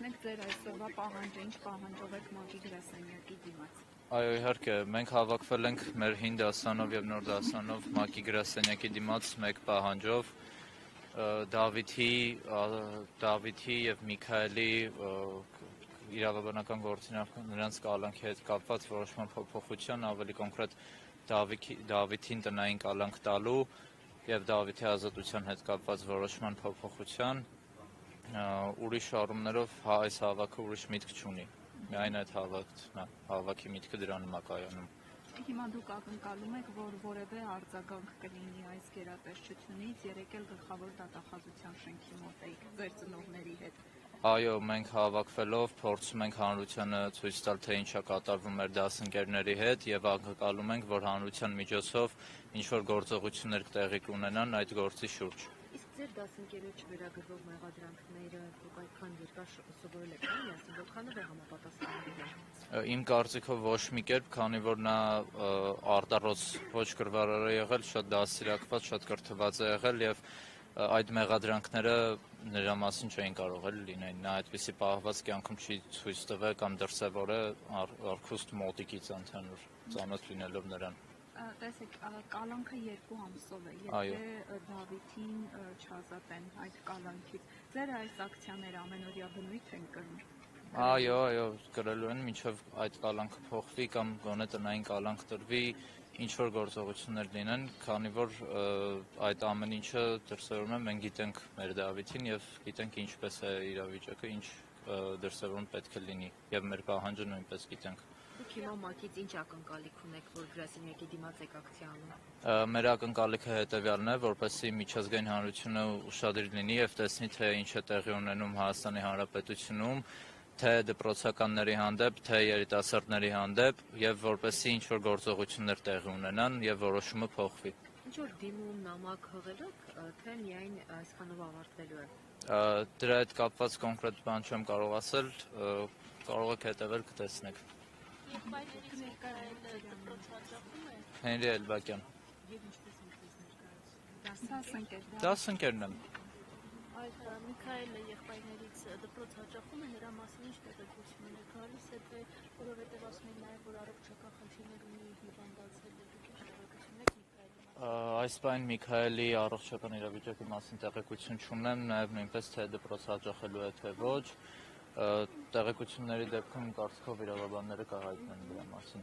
Հայտնեք ձեր այսօրվա պահանջը, ինչ պահանջով եք ՄԱԿ-ի գրասենյակի դիմաց։ Այո, իհարկե, մենք հավաքվել ենք մեր հին դասանով եւ նոր դասանով ՄԱԿ-ի գրասենյակի դիմաց մեկ պահանջով Դավիթի եւ Միքայելի իրավաբանական գործունեության նրանց կալանքի հետ կապված որոշման փոփոխության, ավելի կոնկրետ Դավիթին տնային կալանք տալու եւ Դավիթի ազատության հետ կապված որոշման փոփոխության ուրիշ առումներով այս հավաքը ուրիշ միտք չունի։ Միայն այդ հավաքի միտքը դրանում է կայանում։ Հիմա դուք ակնկալում եք, որ որևէ արձագանք կլինի այս գերատեսչությունից, երեկ էլ գլխավոր դատախազության շենքի մոտ եք ձեր ծնողների հետ։ Այո, մենք հավաքվելով փորձում ենք հանրությանը ցույց տալ, թե ինչ է կատարվում մեր դասընկերների հետ եւ ակնկալում ենք, որ հանրության միջոցով ինչ-որ գործողություններ տեղի կունենան այդ գործի շուրջ։ Իսկ ձեր դասընկերոջ վերագրվող մեղադրանքները դուք այդքան երկար սովորել եք, միասին որքանով է համապատասխանում։ Իմ կարծիքով ոչ մի կերպ, քանի որ նա արտառոց ոչ կրվարար է եղել, շատ դաստիարակված, շատ կրթված է եղել եւ այդ մեղադրանքները նրա մասին չէին կարող էլ լինել։ Նա այդպիսի պահված կյանքում չի ցույց տվել կամ դրսևորը արքուստ մոտիկից ընդհանուր ծանոթ լինելով նրան։ Տեսեք, կալանքը 2 ամսով է, եթե Դավիթին չազատեն այդ կալանքից։ Ձեր այս ակցիաները ամենօրյա բնույթ են կրում։ Այո, կրելու են, մինչև այդ կալանքը փոխվի կամ գոնե տնային կալանք տրվի, ինչ-որ գործողություններ լինեն, քանի որ այդ ամեն ինչը դրսևորում է, մենք գիտենք մեր Դավիթին եւ գիտենք ինչպես է իրավիճակը, ինչ դրսևորում պետք է լինի եւ մեր պահանջը նույնպես գիտենք։ Դուք հիմա ՄԱԿ-ից ինչ ակնկալիք ունեք, որ գրասենյակի դիմաց եք ակցիա անում։ Մեր ակնկալիքը հետեւյալն է, որպեսզի միջազգային հանրությունը ուշադիր լինի եւ տեսնի, թե ինչ է տեղի ունենում Հայաստանի Հանրապետությունում, թե դպրոցականների հանդեպ, թե երիտասարդների հանդեպ եւ որպեսզի ինչ որ գործողություններ տեղի ունենան եւ որոշումը փոխվի։ Ինչ որ դիմում նամակ հղել եք, թե միայն այսքանով ավարտվելու է։ Դրա հետ կապված կոնկրետ բան չեմ կարող ասել, կարող եք հետևել կտեսնեք։ Եղբայրներից ներկայացել դպրոցաճախում է։ Հենրի Էլբակյան։ Եվ ինչպես եք ներկայացնում։ Դասընկերն եմ։ Այդ Միքայելը եղբայրներից դպրոց հաճախում է, նրա մասին ինչ տեղեկություն եք գալիս, թե որովհետև ասում են նաև, որ առողջական խնդիրներ ունի հիվանդացել է, դուք ինչ տեղեկություն եք Միքայելի։ Այս բան Միքայելի առողջական իրավիճակի մասին տեղեկություն չունեմ, նաև նույնպես թե դպրոց հաճախելու է թե ոչ։ Տեղեկությունների դեպքում կարծիքով իրավաբանները կհայտնեն դրա մասին։